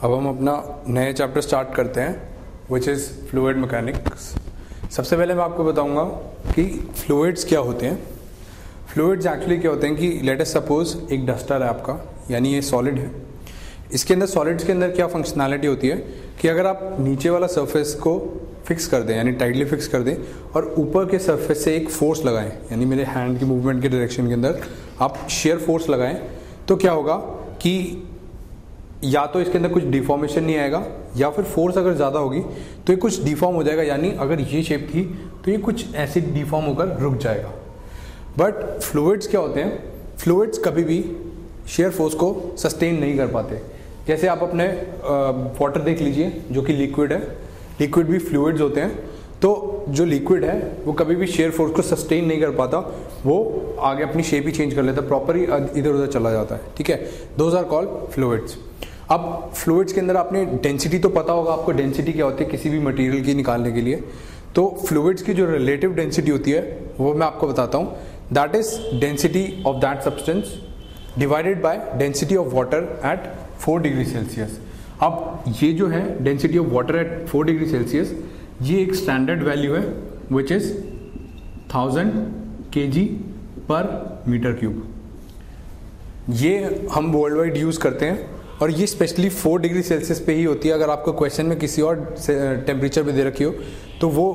अब हम अपना नए चैप्टर स्टार्ट करते हैं विच इज़ फ्लूइड मैकेनिक्स। सबसे पहले मैं आपको बताऊंगा कि फ्लूइड्स क्या होते हैं। फ्लूइड्स एक्चुअली क्या होते हैं कि लेट अस सपोज एक डस्टर है आपका, यानी ये सॉलिड है। इसके अंदर सॉलिड्स के अंदर क्या फंक्शनैलिटी होती है कि अगर आप नीचे वाला सरफेस को फिक्स कर दें, यानी टाइटली फिक्स कर दें, और ऊपर के सरफेस से एक फोर्स लगाएं, यानी मेरे हैंड की मूवमेंट के डायरेक्शन के अंदर आप शेयर फोर्स लगाएं, तो क्या होगा कि या तो इसके अंदर कुछ डिफॉर्मेशन नहीं आएगा, या फिर फोर्स अगर ज़्यादा होगी तो ये कुछ डिफॉर्म हो जाएगा, यानी अगर ये शेप थी तो ये कुछ ऐसे डिफॉर्म होकर रुक जाएगा। बट फ्लूइड्स क्या होते हैं, फ्लूइड्स कभी भी शेयर फोर्स को सस्टेन नहीं कर पाते। जैसे आप अपने वाटर देख लीजिए जो कि लिक्विड है, लिक्विड भी फ्लूइड्स होते हैं, तो जो लिक्विड है वो कभी भी शेयर फोर्स को सस्टेन नहीं कर पाता, वो आगे अपनी शेप ही चेंज कर लेता है, प्रॉपर ही इधर उधर चला जाता है। ठीक है, दोज आर कॉल्ड फ्लूइड्स। अब फ्लूइड्स के अंदर आपने डेंसिटी तो पता होगा आपको, डेंसिटी क्या होती है किसी भी मटेरियल की निकालने के लिए। तो फ्लूइड्स की जो रिलेटिव डेंसिटी होती है वो मैं आपको बताता हूँ, that is density of that substance divided by density of water at 4 degree Celsius. अब ये जो है density of water at 4 degree Celsius, ये एक स्टैंडर्ड वैल्यू है विच इज 1000 kg पर मीटर क्यूब। ये हम वर्ल्ड वाइड यूज करते हैं और ये स्पेशली 4 डिग्री सेल्सियस पे ही होती है। अगर आपको क्वेश्चन में किसी और टेम्परेचर पे दे रखी हो तो वो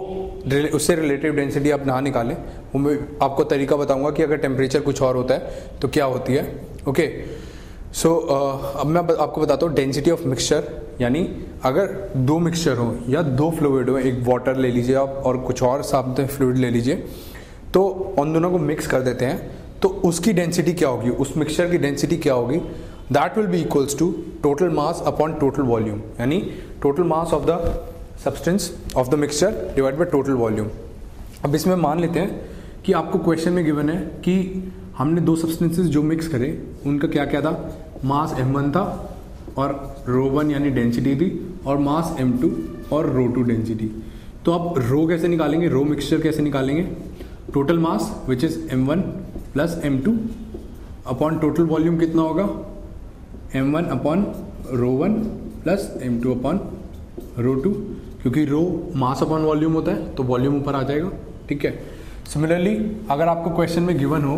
उससे रिलेटिव डेंसिटी आप ना निकालें, वो मैं आपको तरीका बताऊंगा कि अगर टेम्परेचर कुछ और होता है तो क्या होती है। ओके, सो अब मैं आपको बताता हूँ डेंसिटी ऑफ मिक्सचर, यानी अगर 2 मिक्सचर हो या 2 फ्लूइड हो, एक वाटर ले लीजिए आप और कुछ और साथ फ्लूइड ले लीजिए, तो उन दोनों को मिक्स कर देते हैं, तो उसकी डेंसिटी क्या होगी, उस मिक्सचर की डेंसिटी क्या होगी, that will be equals to total mass upon total volume, यानी total mass of the substance of the mixture divided by total volume। अब इसमें मान लेते हैं कि आपको क्वेश्चन में गिवन है कि हमने 2 सब्सटेंसेस जो मिक्स करे उनका क्या क्या था, मास m1 था और ρ1 यानी डेंसिटी थी, और मास m2 और ρ2 डेंसिटी। तो आप रो कैसे निकालेंगे, रो मिक्सचर कैसे निकालेंगे, total mass which is m1 plus m2 upon total volume कितना होगा, m1 upon ρ1 plus m2 upon ρ2, क्योंकि रो मास अपॉन वॉल्यूम होता है तो वॉल्यूम ऊपर आ जाएगा। ठीक है, सिमिलरली अगर आपको क्वेश्चन में गिवन हो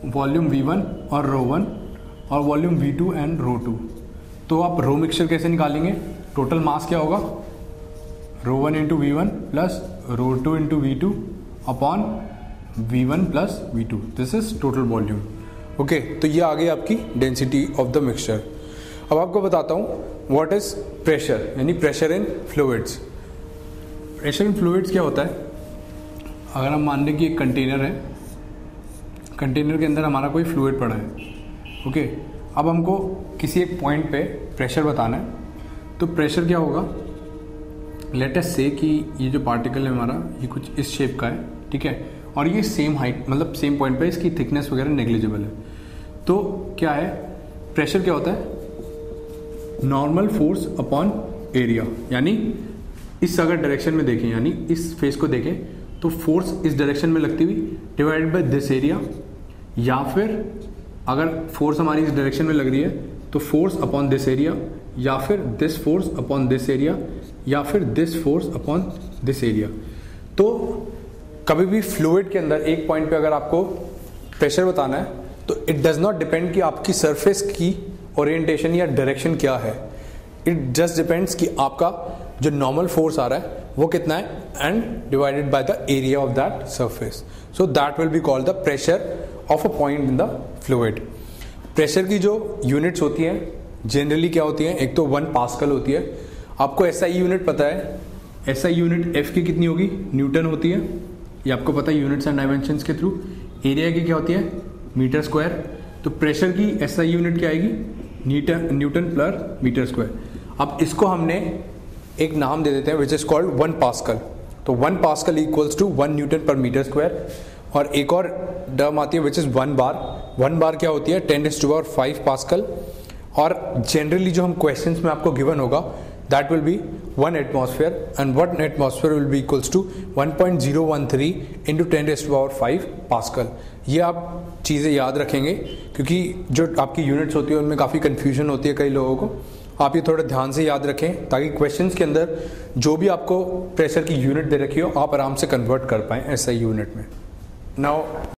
वॉल्यूम v1 और ρ1 और वॉल्यूम v2 एंड ρ2, तो आप रो मिक्सचर कैसे निकालेंगे, टोटल मास क्या होगा, ρ1 into v1 plus ρ2 into v2 upon v1 plus v2, this is total volume. Okay, तो ये आ गई आपकी डेंसिटी ऑफ द मिक्सचर। अब आपको बताता हूँ व्हाट इज प्रेशर, यानी pressure in fluids. Pressure in fluids क्या होता है, अगर हम मान लें कि एक कंटेनर है, कंटेनर के अंदर हमारा कोई फ्लूइड पड़ा है। ओके, अब हमको किसी एक पॉइंट पे प्रेशर बताना है, तो प्रेशर क्या होगा, लेट अस से कि ये जो पार्टिकल है हमारा ये कुछ इस शेप का है, ठीक है, और ये सेम हाइट मतलब सेम पॉइंट पे, इसकी थिकनेस वगैरह नेग्लिजिबल है। तो क्या है, प्रेशर क्या होता है, नॉर्मल फोर्स अपॉन एरिया, यानी इस अगर डायरेक्शन में देखें, यानी इस फेस को देखें तो फोर्स इस डायरेक्शन में लगती हुई डिवाइडेड बाय दिस एरिया, या फिर अगर फोर्स हमारी इस डायरेक्शन में लग रही है तो फोर्स अपॉन दिस एरिया, या फिर this force upon this area, या फिर this force upon this area. तो कभी भी फ्लूइड के अंदर एक पॉइंट पे अगर आपको प्रेशर बताना है तो इट डज नॉट डिपेंड कि आपकी सरफेस की ओरिएंटेशन या डायरेक्शन क्या है, इट जस्ट डिपेंड्स कि आपका जो नॉर्मल फोर्स आ रहा है वो कितना है and divided by the area of that surface, so that will be called the pressure of a point in the fluid. Pressure की जो यूनिट्स होती हैं जनरली क्या होती हैं, एक तो 1 पास्कल होती है। आपको एसआई यूनिट पता है, एसआई यूनिट एफ की कितनी होगी, न्यूटन होती है, ये आपको पता है यूनिट्स एंड डायमेंशंस के थ्रू। एरिया की क्या होती है, मीटर स्क्वायर। तो प्रेशर की एसआई यूनिट क्या आएगी, न्यूटन पर मीटर स्क्वायर। अब इसको हमने एक नाम दे देते हैं विच इज कॉल्ड 1 पास्कल। तो 1 पास्कल इक्वल्स टू 1 न्यूटन पर मीटर स्क्वायर। और एक और टर्म आती है विच इज 1 बार। 1 बार क्या होती है, 10⁵ पास्कल। और जनरली जो हम क्वेश्चंस में आपको गिवन होगा that will be 1 atmosphere, and 1 atmosphere will be equals to 1.013 into 10⁵ Pascal। ये आप चीज़ें याद रखेंगे, क्योंकि जो आपकी यूनिट्स होती है उनमें काफ़ी कन्फ्यूजन होती है कई लोगों को। आप ये थोड़ा ध्यान से याद रखें ताकि क्वेश्चंस के अंदर जो भी आपको प्रेशर की यूनिट दे रखी हो आप आराम से कन्वर्ट कर पाएँ एसआई यूनिट में। नाउ